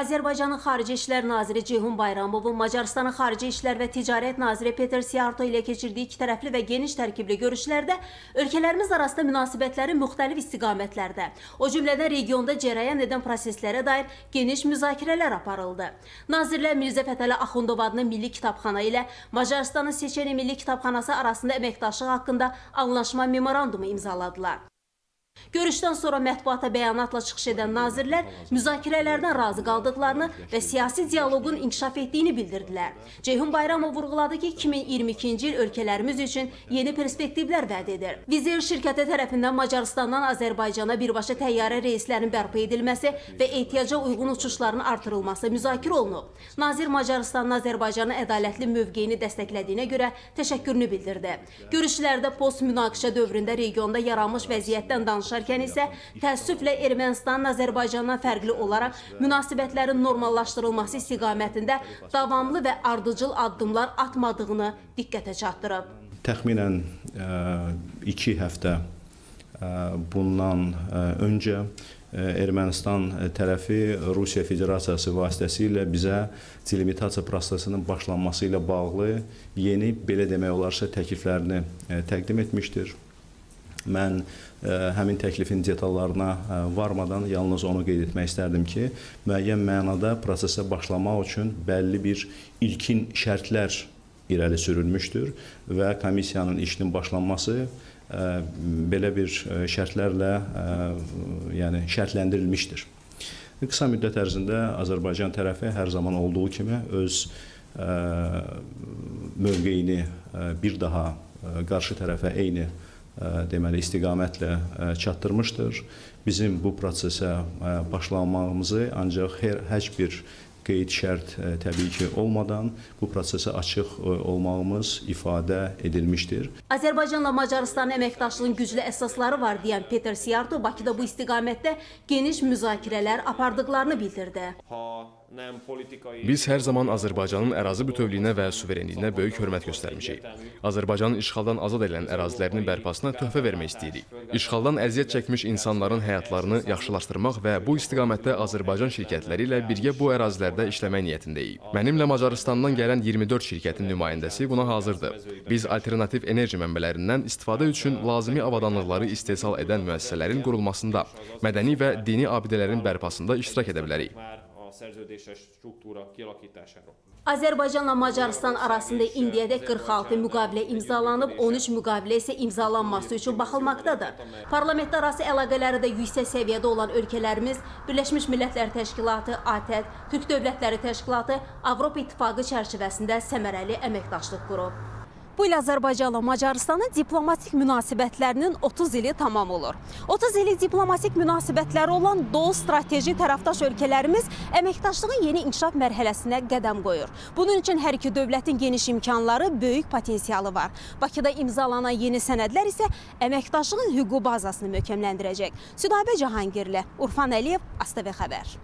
Azərbaycanın Xarici İşlər Naziri Ceyhun Bayramovun Macarıstanın Xarici İşlər və Ticarət Naziri Peter Siarto ilə keçirdiyi ikitərəfli və geniş tərkibli görüşlərdə ölkələrimiz arasında münasibətlərin müxtəlif istiqamətlərdə, o cümlədən regionda cərəyan edən proseslərə dair geniş müzakirələr aparıldı. Nazirlər Mirzə Fətəli Axundov adlı Milli Kitabxana ilə Macarıstanın Seçeni Milli Kitabxanası arasında əməkdaşlıq haqqında anlaşma memorandumu imzaladılar. Görüşdən sonra mətbuata bəyanatla çıxış edən nazirlər müzakirələrdən razı qaldıqlarını və siyasi dialoqun inkişaf etdiyini bildirdilər. Ceyhun Bayramov vurğuladı ki, 2022-ci il ölkələrimiz üçün yeni perspektivlər vəd edir. Wizz Air şirkəti tərəfindən Macarıstandan Azərbaycana birbaşa təyyarə reyslərinin bərpa edilməsi və ehtiyaca uyğun uçuşların artırılması müzakirə olunub. Nazir Macarıstanın Azərbaycanın ədalətli mövqeyini dəstəklədiyinə görə təşəkkürünü bildirdi. Görüşlərdə post-münaqişə dövründə regionda yaranmış vəziyyətdən danışarkən isə təəssüflə Ermənistanın Azərbaycandan fərqli olaraq münasibətlərin normallaşdırılması istiqamətində davamlı və ardıcıl addımlar atmadığını diqqətə çatdırıb. Təxminən 2 həftə bundan öncə Ermənistan tərəfi Rusiya Federasiyası vasitəsilə bizə delimitasiya prosesinin başlanması ilə bağlı yeni, belə demək olarsa, təkliflərini təqdim etmişdir. Mən həmin təklifin detallarına varmadan yalnız onu qeyd etmək istərdim ki, müəyyən mənada prosesə başlamaq üçün bəlli bir ilkin şərtlər irəli sürülmüşdür və komissiyanın işinin başlanması belə bir şərtlərlə şərtləndirilmişdir. Qısa müddət ərzində Azərbaycan tərəfi hər zaman olduğu kimi öz mövqeyini bir daha qarşı tərəfə eyni istiqamətlə çatdırmışdır. Bizim bu prosesə başlamağımızı ancaq heç bir qeyd şərt təbii ki olmadan bu prosesə açıq olmağımız ifadə edilmişdir. Azərbaycanla Macarıstanın əməkdaşlığın güclü əsasları var deyən Peter Siarto Bakıda bu istiqamətdə geniş müzakirələr apardıqlarını bildirdi. Biz hər zaman Azərbaycanın ərazi bütövlüyünə və suverenliyinə böyük hörmət göstərmişik. Azərbaycanın işğaldan azad edilən ərazilərinin bərpasına töhfə vermək istəyirik. İşğaldan əziyyət çəkmiş insanların həyatlarını yaxşılaşdırmaq və bu istiqamətdə Azərbaycan şirkətləri ilə birgə bu ərazilərdə işləmək niyyətindəyik. Mənimlə Macarıstandan gələn 24 şirkətin nümayəndəsi buna hazırdır. Biz alternativ enerji mənbələrindən istifadə üçün lazımi avadanlıqları istehsal edən müəssisələrin qurulmasında, mədəni və dini abidələrin bərpasında iştirak edə bilərik. Azərbaycanla Macarıstan arasında indiyədək 46 müqavilə imzalanıb, 13 müqavilə isə imzalanması üçün baxılmaqdadır. Parlamentlərarası əlaqələri də yüksək səviyyədə olan ölkələrimiz Birləşmiş Millətlər Təşkilatı, ATƏD, Türk Dövlətləri Təşkilatı, Avropa İttifaqı çərçivəsində səmərəli əməkdaşlıq qurub. Bu il Azərbaycanla Macarıstanın diplomatik münasibətlərinin 30 ili tamam olur. 30 ili diplomatik münasibətləri olan dost, strateji tərəfdaş ölkələrimiz əməkdaşlığın yeni inkişaf mərhələsinə qədəm qoyur. Bunun üçün hər iki dövlətin geniş imkanları, böyük potensialı var. Bakıda imzalanan yeni sənədlər isə əməkdaşlığın hüquqi bazasını möhkəmləndirəcək. Südabə Cahangirli, Urfan Əliyev, ASTV Xəbər.